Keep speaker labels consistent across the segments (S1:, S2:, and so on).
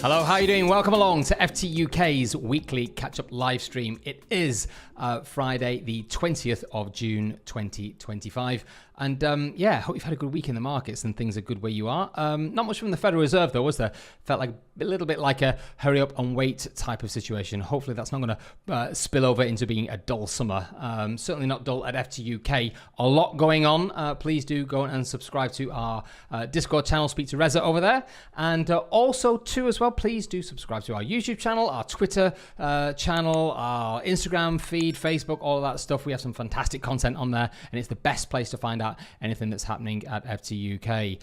S1: Hello, how are you doing? Welcome along to FTUK's weekly catch-up live stream. It is Friday, the 20th of June, 2025. And yeah, hope you've had a good week in the markets and things are good where you are. Not much from the Federal Reserve though, was there? Felt like a little bit like a hurry up and wait type of situation. Hopefully that's not going to spill over into being a dull summer. Certainly not dull at FTUK. A lot going on. Please do go and subscribe to our Discord channel. Speak to Reza over there. And also too as well, please do subscribe to our YouTube channel, our Twitter channel, our Instagram feed, Facebook, all of that stuff. We have some fantastic content on there and it's the best place to find out anything that's happening at FTUK.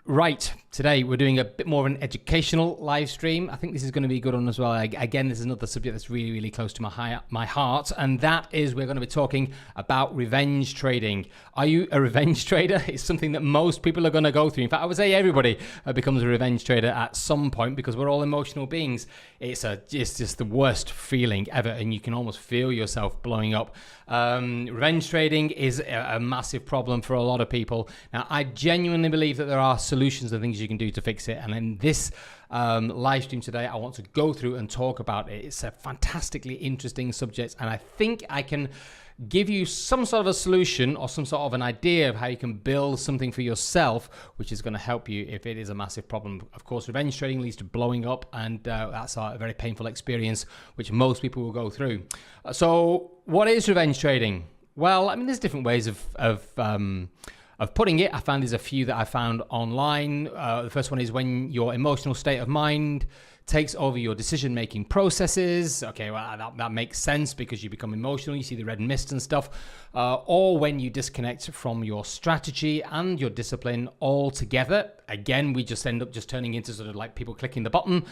S1: Right, today we're doing a bit more of an educational live stream. I think this is going to be a good one as well. Again, this is another subject that's really, really close to my heart, and that is we're going to be talking about revenge trading. Are you a revenge trader? It's something that most people are going to go through. In fact, I would say everybody becomes a revenge trader at some point because we're all emotional beings. It's just the worst feeling ever, and you can almost feel yourself blowing up. Revenge trading is a massive problem for a lot of people. Now, I genuinely believe that there are solutions and things you can do to fix it. And in this live stream today, I want to go through and talk about it. It's a fantastically interesting subject, and I think I can give you some sort of a solution or some sort of an idea of how you can build something for yourself, which is going to help you if it is a massive problem. Of course, revenge trading leads to blowing up, and that's a very painful experience, which most people will go through. So what is revenge trading? Well, I mean, there's different ways of putting it. I found there's a few that I found online. The first one is when your emotional state of mind takes over your decision-making processes. Okay, well, that makes sense because you become emotional, you see the red mist and stuff. Or when you disconnect from your strategy and your discipline altogether. Again, we just end up just turning into sort of like people clicking the button,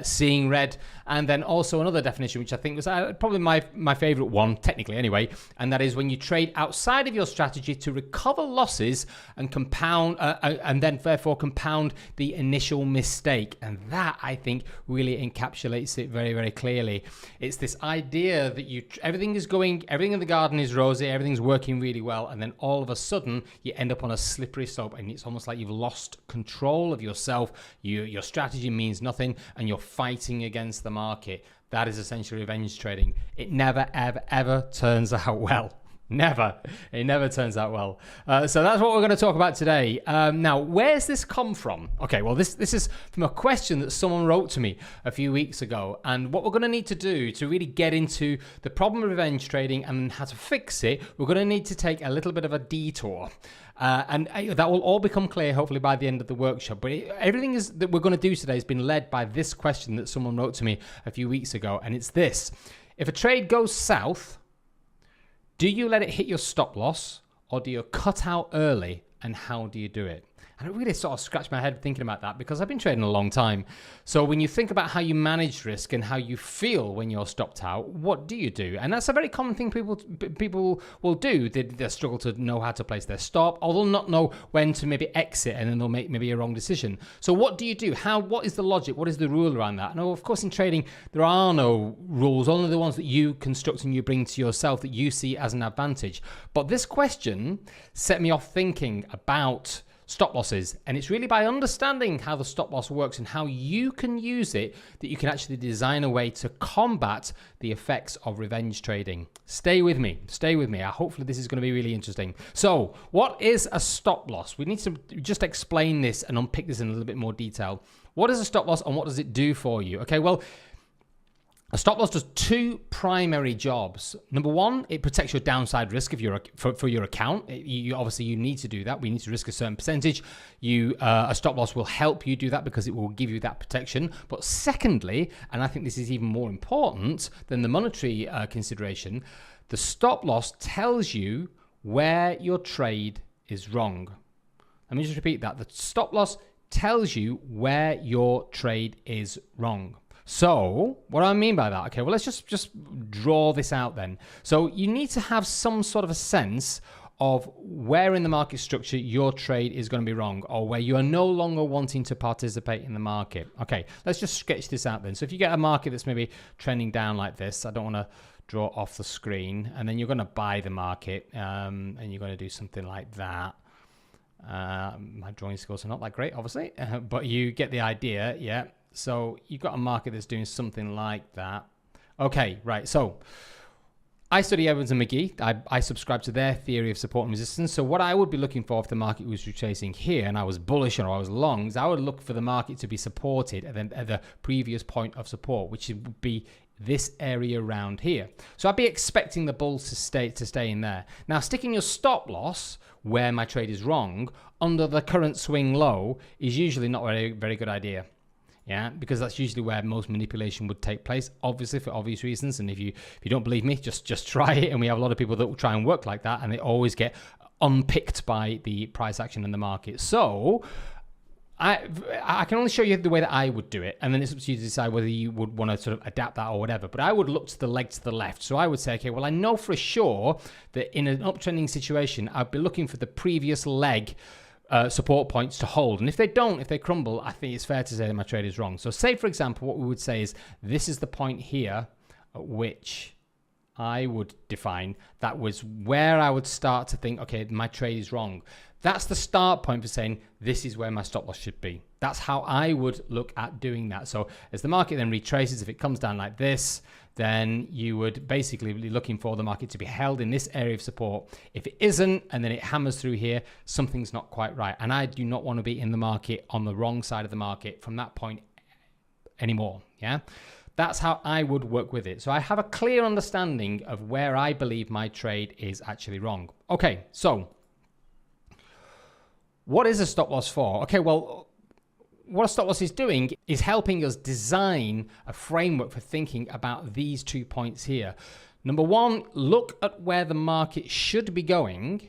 S1: seeing red. And then also another definition, which I think was probably my favorite one, technically anyway, and that is when you trade outside of your strategy to recover losses and compound, and then therefore compound the initial mistake. And that, I think, really encapsulates it very, very clearly. It's this idea that everything in the garden is rosy, everything's working really well, and then all of a sudden you end up on a slippery slope, and it's almost like you've lost control of yourself. Your strategy means nothing, and you're fighting against the market. That is essentially revenge trading. It never, ever, ever turns out well. Never. It never turns out well. So that's what we're going to talk about today. Now, where's this come from? Okay, well, this is from a question that someone wrote to me a few weeks ago. And what we're going to need to do to really get into the problem of revenge trading and how to fix it, we're going to need to take a little bit of a detour. And that will all become clear, hopefully, by the end of the workshop. But everything that we're going to do today has been led by this question that someone wrote to me a few weeks ago. And it's this. If a trade goes south, do you let it hit your stop loss, or do you cut out early, and how do you do it? And I really sort of scratched my head thinking about that because I've been trading a long time. So when you think about how you manage risk and how you feel when you're stopped out, what do you do? And that's a very common thing people will do. They struggle to know how to place their stop, or they'll not know when to maybe exit, and then they'll make maybe a wrong decision. So what do you do? What is the logic? What is the rule around that? And of course, in trading, there are no rules, only the ones that you construct and you bring to yourself that you see as an advantage. But this question set me off thinking about stop losses, and it's really by understanding how the stop loss works and how you can use it that you can actually design a way to combat the effects of revenge trading. Stay with me. Hopefully this is going to be really interesting. So what is a stop loss? We need to just explain this and unpick this in a little bit more detail. What is a stop loss and what does it do for you? Okay, well, a stop loss does two primary jobs. Number one, it protects your downside risk for your account. Obviously you need to do that. We need to risk a certain percentage. A stop loss will help you do that because it will give you that protection. But secondly, and I think this is even more important than the monetary consideration, the stop loss tells you where your trade is wrong. Let me just repeat that. The stop loss tells you where your trade is wrong. So what do I mean by that? Okay, well, let's just draw this out then. So you need to have some sort of a sense of where in the market structure your trade is going to be wrong, or where you are no longer wanting to participate in the market. Okay, let's just sketch this out then. So if you get a market that's maybe trending down like this, I don't want to draw off the screen, and then you're going to buy the market, and you're going to do something like that. My drawing skills are not that great, obviously, but you get the idea, yeah. So you've got a market that's doing something like that. Okay, right. So I study Evans and McGee. I subscribe to their theory of support and resistance. So what I would be looking for if the market was retracing here and I was bullish or I was long, is I would look for the market to be supported at the previous point of support, which would be this area around here. So I'd be expecting the bulls to stay in there. Now, sticking your stop loss where my trade is wrong under the current swing low is usually not a very good idea. Yeah, because that's usually where most manipulation would take place, obviously for obvious reasons. And if you don't believe me, just try it. And we have a lot of people that will try and work like that, and they always get unpicked by the price action in the market. So I can only show you the way that I would do it, and then it's up to you to decide whether you would want to sort of adapt that or whatever. But I would look to the leg to the left. So I would say, okay, well, I know for sure that in an uptrending situation, I'd be looking for the previous leg support points to hold. And if they crumble, I think it's fair to say that my trade is wrong. So say, for example, what we would say is this is the point here at which I would define that was where I would start to think, okay, my trade is wrong. That's the start point for saying this is where my stop loss should be. That's how I would look at doing that. So as the market then retraces, if it comes down like this, then you would basically be looking for the market to be held in this area of support. If it isn't, and then it hammers through here, something's not quite right. And I do not want to be in the market on the wrong side of the market from that point anymore. Yeah, that's how I would work with it. So I have a clear understanding of where I believe my trade is actually wrong. Okay, so what is a stop loss for? Okay, well, what a stop loss is doing is helping us design a framework for thinking about these 2 points here. Number one, look at where the market should be going.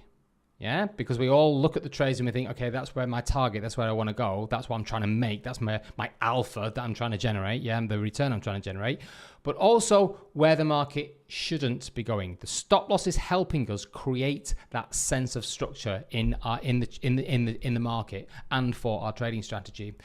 S1: Yeah, because we all look at the trades and we think, okay, that's where my target, that's where I want to go. That's what I'm trying to make. That's my alpha that I'm trying to generate. Yeah, and the return I'm trying to generate. But also where the market shouldn't be going. The stop loss is helping us create that sense of structure in the market and for our trading strategy.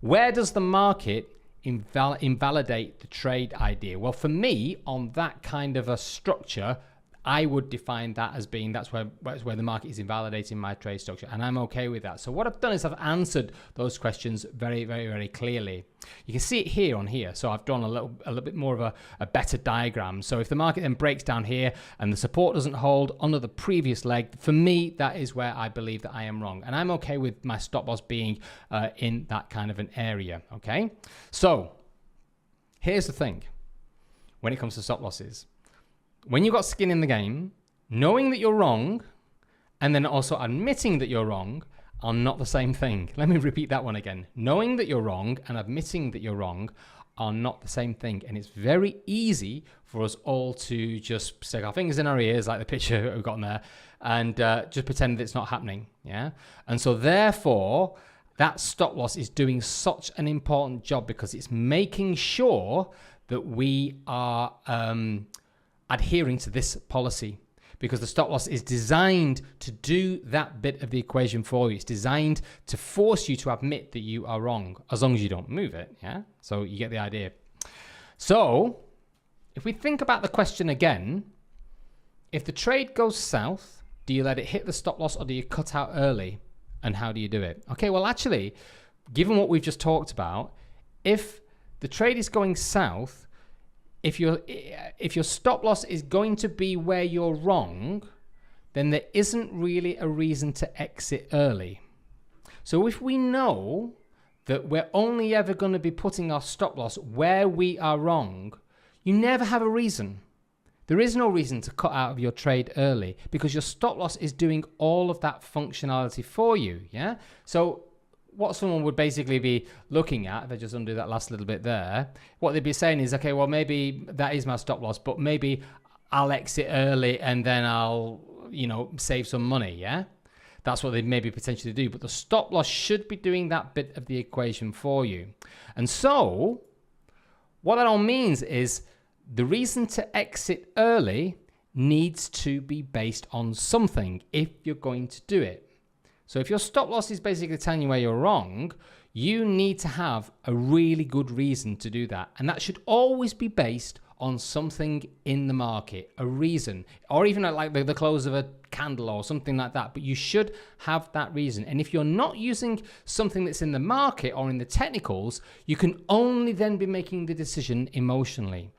S1: Where does the market invalidate the trade idea? Well, for me, on that kind of a structure, I would define that as being that's where the market is invalidating my trade structure, and I'm okay with that. So what I've done is I've answered those questions very, very, very clearly. You can see it here on here. So I've drawn a little bit more of a better diagram. So if the market then breaks down here and the support doesn't hold under the previous leg, for me, that is where I believe that I am wrong, and I'm okay with my stop loss being in that kind of an area. Okay, so here's the thing when it comes to stop losses. When you've got skin in the game, knowing that you're wrong and then also admitting that you're wrong are not the same thing. Let me repeat that one again. Knowing that you're wrong and admitting that you're wrong are not the same thing. And it's very easy for us all to just stick our fingers in our ears, like the picture we've got on there, and just pretend that it's not happening. Yeah. And so therefore, that stop loss is doing such an important job because it's making sure that we are adhering to this policy, because the stop loss is designed to do that bit of the equation for you. It's designed to force you to admit that you are wrong, as long as you don't move it. Yeah, so you get the idea. So if we think about the question again, if the trade goes south, do you let it hit the stop loss or do you cut out early? And how do you do it? Okay, well, actually, given what we've just talked about, if the trade is going south, if your stop loss is going to be where you're wrong, then there isn't really a reason to exit early. So if we know that we're only ever going to be putting our stop loss where we are wrong, you never have a reason. There is no reason to cut out of your trade early because your stop loss is doing all of that functionality for you. Yeah. So what someone would basically be looking at, if I just undo that last little bit there, what they'd be saying is, okay, well, maybe that is my stop loss, but maybe I'll exit early and then I'll, save some money. Yeah. That's what they'd maybe potentially do. But the stop loss should be doing that bit of the equation for you. And so what that all means is the reason to exit early needs to be based on something if you're going to do it. So if your stop loss is basically telling you where you're wrong, you need to have a really good reason to do that. And that should always be based on something in the market, a reason, or even at like the close of a candle or something like that. But you should have that reason. And if you're not using something that's in the market or in the technicals, you can only then be making the decision emotionally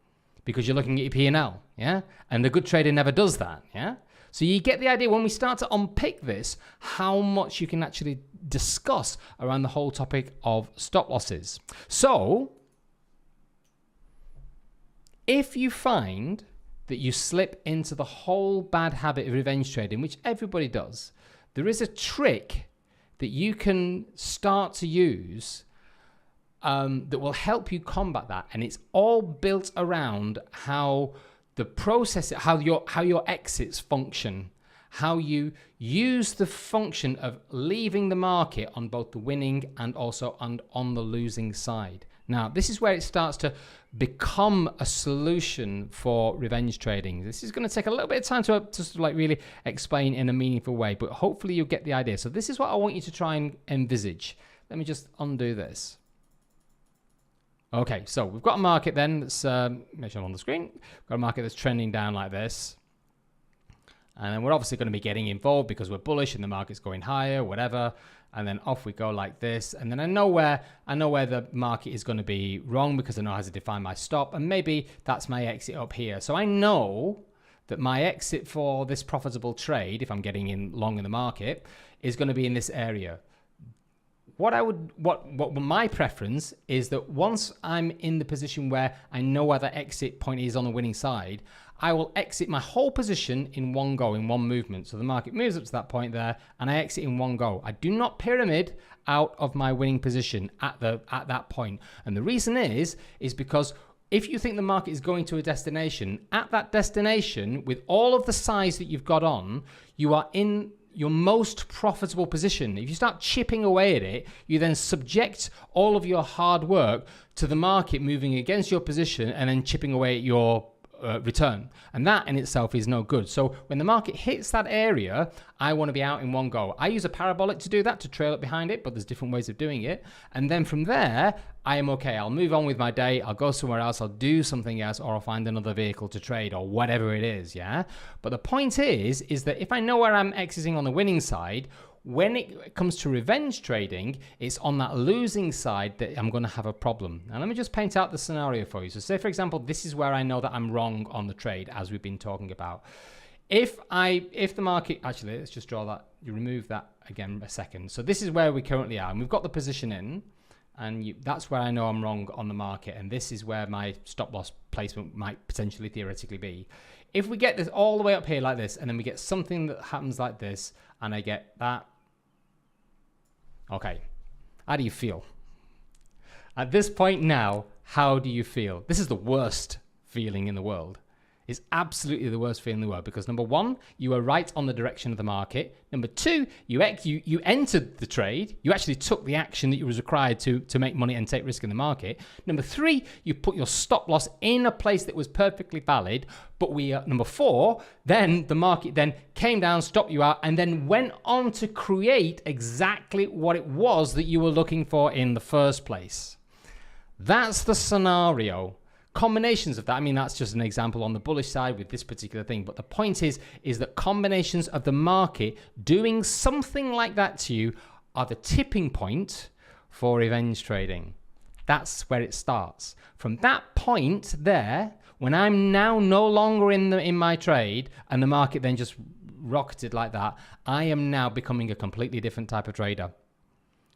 S1: because you're looking at your P&L, yeah? And the good trader never does that, yeah? So you get the idea when we start to unpick this, how much you can actually discuss around the whole topic of stop losses. So if you find that you slip into the whole bad habit of revenge trading, which everybody does, there is a trick that you can start to use that will help you combat that. And it's all built around how the process, how your exits function, how you use the function of leaving the market on both the winning and also on the losing side. Now, this is where it starts to become a solution for revenge trading. This is going to take a little bit of time to sort of like really explain in a meaningful way, but hopefully you'll get the idea. So this is what I want you to try and envisage. Let me just undo this. Okay, so we've got a market then that's mentioned on the screen. We've got a market that's trending down like this. And then we're obviously going to be getting involved because we're bullish and the market's going higher, whatever. And then off we go like this. And then I know where the market is going to be wrong because I know how to define my stop. And maybe that's my exit up here. So I know that my exit for this profitable trade, if I'm getting in long in the market, is going to be in this area. What my preference is that once I'm in the position where I know where the exit point is on the winning side, I will exit my whole position in one go, in one movement. So the market moves up to that point there and I exit in one go. I do not pyramid out of my winning position at that point. And the reason is because if you think the market is going to a destination, at that destination, with all of the size that you've got on, you are in your most profitable position. If you start chipping away at it, you then subject all of your hard work to the market moving against your position and then chipping away at your return. And that in itself is no good. So when the market hits that area, I want to be out in one go. I use a parabolic to do that, to trail it behind it, but there's different ways of doing it. And then from there, I am okay. I'll move on with my day. I'll go somewhere else. I'll do something else, or I'll find another vehicle to trade or whatever it is. Yeah. But the point is that if I know where I'm exiting on the winning side, when it comes to revenge trading, it's on that losing side that I'm going to have a problem. Now, let me just paint out the scenario for you. So say, for example, this is where I know that I'm wrong on the trade, as we've been talking about. If the market, actually, let's just draw that, you remove that again a second. So this is where we currently are, and we've got the position in, and that's where I know I'm wrong on the market, and this is where my stop loss placement might potentially theoretically be. If we get this all the way up here like this, and then we get something that happens like this, and I get that, okay, how do you feel? At this point now, how do you feel? This is the worst feeling in the world. It's absolutely the worst feeling in the world because number one, you are right on the direction of the market. Number two, you entered the trade. You actually took the action that you was required to make money and take risk in the market. Number three, you put your stop loss in a place that was perfectly valid. But number four, then the market then came down, stopped you out, and then went on to create exactly what it was that you were looking for in the first place. That's the scenario. Combinations of that, I mean, that's just an example on the bullish side with this particular thing. But the point is that combinations of the market doing something like that to you are the tipping point for revenge trading. That's where it starts. From that point there, when I'm now no longer in my trade and the market then just rocketed like that, I am now becoming a completely different type of trader.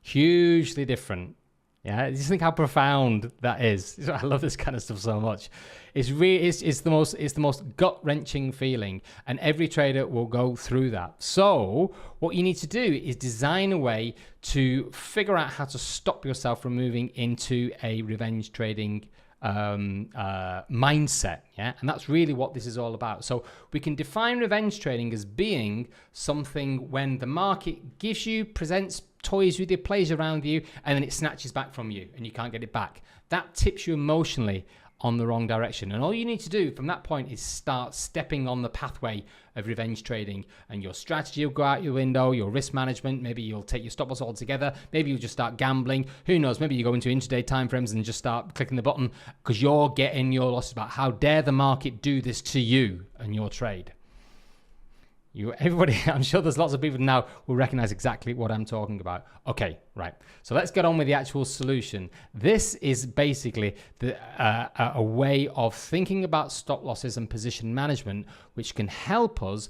S1: Hugely different. Yeah, just think how profound that is. I love this kind of stuff so much. It's the most gut-wrenching feeling, and every trader will go through that. So what you need to do is design a way to figure out how to stop yourself from moving into a revenge trading mindset. Yeah, and that's really what this is all about. So we can define revenge trading as being something when the market presents toys with you, plays around you, and then it snatches back from you and you can't get it back. That tips you emotionally on the wrong direction. And all you need to do from that point is start stepping on the pathway of revenge trading, and your strategy will go out your window, your risk management, maybe you'll take your stop loss altogether, maybe you'll just start gambling, who knows, maybe you go into intraday timeframes and just start clicking the button because you're getting your losses back. How dare the market do this to you and your trade? Everybody, I'm sure there's lots of people now who recognize exactly what I'm talking about. Okay, right. So let's get on with the actual solution. This is basically a way of thinking about stop losses and position management, which can help us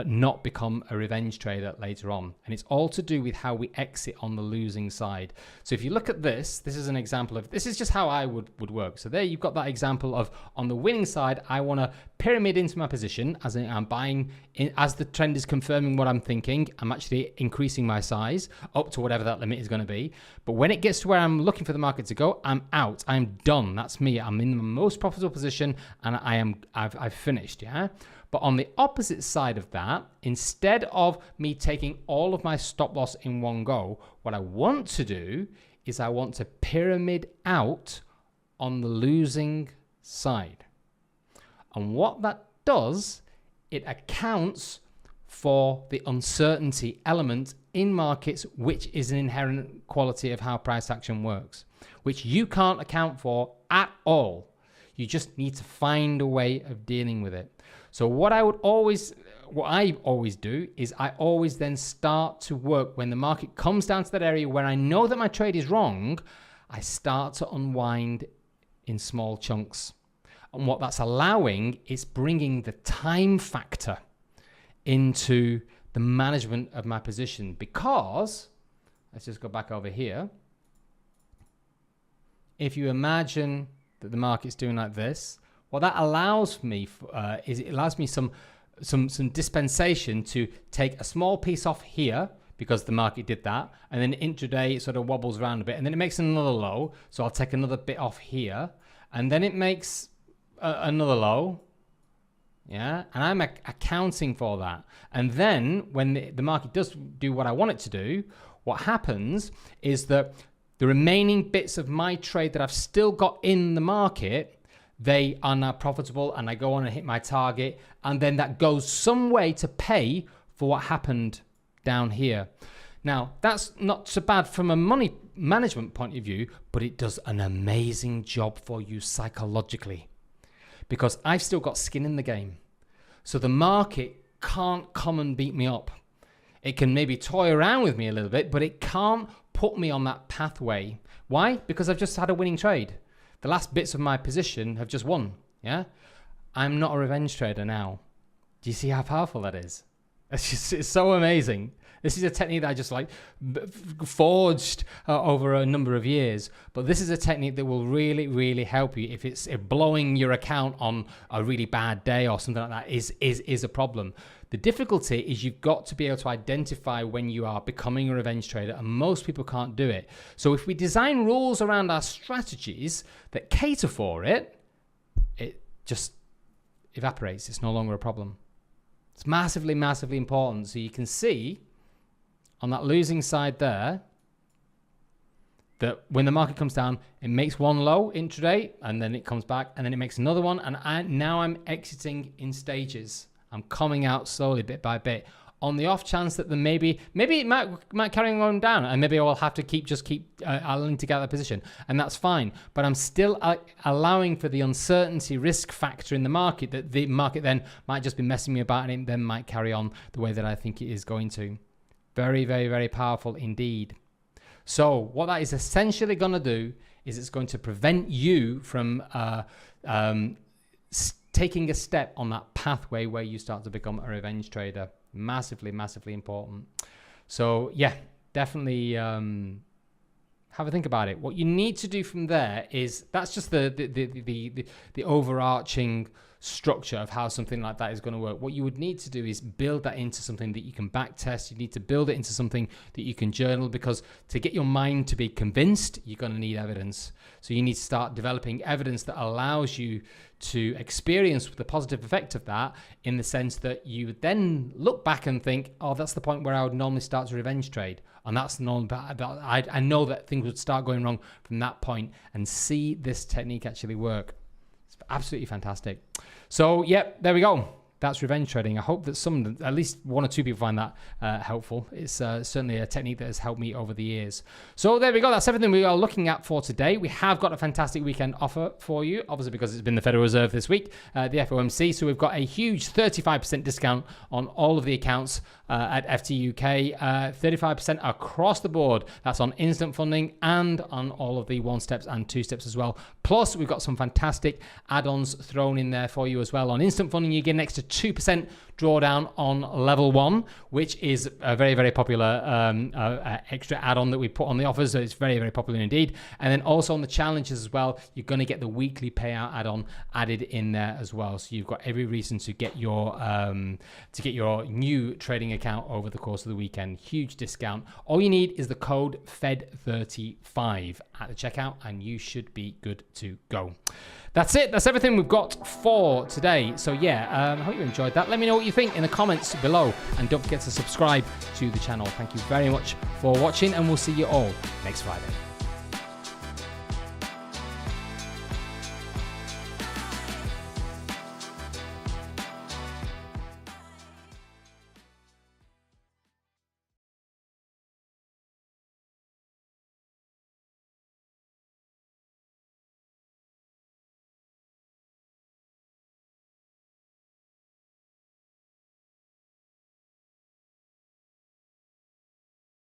S1: not become a revenge trader later on. And it's all to do with how we exit on the losing side. So if you look at this is an example of, this is just how I would work. So there you've got that example of, on the winning side, I want to pyramid into my position, as in I'm buying in, as the trend is confirming what I'm thinking. I'm actually increasing my size up to whatever that limit is going to be. But when it gets to where I'm looking for the market to go, I'm out. I'm done. That's me. I'm in the most profitable position, and I've finished. Yeah. But on the opposite side of that, instead of me taking all of my stop loss in one go, what I want to do is I want to pyramid out on the losing side. And what that does, it accounts for the uncertainty element in markets, which is an inherent quality of how price action works, which you can't account for at all. You just need to find a way of dealing with it. So what I always do is I always then start to work when the market comes down to that area where I know that my trade is wrong. I start to unwind in small chunks. And what that's allowing is bringing the time factor into the management of my position, because let's just go back over here. If you imagine that the market's doing like this, what that allows me is it allows me some dispensation to take a small piece off here, because the market did that, and then intraday it sort of wobbles around a bit, and then it makes another low, so I'll take another bit off here, and then it makes another low, yeah, and I'm accounting for that. And then when the market does do what I want it to do, what happens is that the remaining bits of my trade that I've still got in the market, they are now profitable, and I go on and hit my target, and then that goes some way to pay for what happened down here. Now, that's not so bad from a money management point of view, but it does an amazing job for you psychologically, because I've still got skin in the game. So the market can't come and beat me up. It can maybe toy around with me a little bit, but it can't put me on that pathway. Why? Because I've just had a winning trade. The last bits of my position have just won. Yeah, I'm not a revenge trader now. Do you see how powerful that is? It's so amazing. This is a technique that I just forged over a number of years. But this is a technique that will really, really help you if blowing your account on a really bad day or something like that is a problem. The difficulty is you've got to be able to identify when you are becoming a revenge trader, and most people can't do it. So if we design rules around our strategies that cater for it, it just evaporates. It's no longer a problem. It's massively, massively important. So you can see on that losing side there that when the market comes down, it makes one low intraday, and then it comes back, and then it makes another one, and now I'm exiting in stages. I'm coming out slowly, bit by bit, on the off chance that maybe it might carry on down, and maybe I'll have to keep I'll to get that position, and that's fine. But I'm still allowing for the uncertainty risk factor in the market, that the market then might just be messing me about, and it then might carry on the way that I think it is going to. Very, very, very powerful indeed. So what that is essentially going to do is it's going to prevent you from taking a step on that pathway where you start to become a revenge trader. Massively, massively important. So yeah, definitely have a think about it. What you need to do from there is, that's just the overarching structure of how something like that is going to work. What you would need to do is build that into something that you can back test. You need to build it into something that you can journal, because to get your mind to be convinced, you're going to need evidence. So you need to start developing evidence that allows you to experience the positive effect of that, in the sense that you would then look back and think, oh, that's the point where I would normally start to revenge trade. And that's normal. I know that things would start going wrong from that point, and see this technique actually work. It's absolutely fantastic. So, yep, there we go. That's revenge trading. I hope that at least one or two people find that helpful. It's certainly a technique that has helped me over the years. So there we go. That's everything we are looking at for today. We have got a fantastic weekend offer for you, obviously because it's been the Federal Reserve this week, the FOMC. So we've got a huge 35% discount on all of the accounts at FTUK, 35% across the board. That's on instant funding and on all of the 1-steps and 2-steps as well. Plus, we've got some fantastic add-ons thrown in there for you as well. On instant funding, you get an extra 2% drawdown on level 1, which is a very, very popular extra add-on that we put on the offers. So it's very, very popular indeed. And then also on the challenges as well, you're going to get the weekly payout add-on added in there as well. So you've got every reason to get your new trading account over the course of the weekend. Huge discount. All you need is the code FED35 at the checkout, and you should be good to go. That's it. That's everything we've got for today. So yeah, I hope you enjoyed that. Let me know what you think in the comments below, and don't forget to subscribe to the channel. Thank you very much for watching, and we'll see you all next Friday.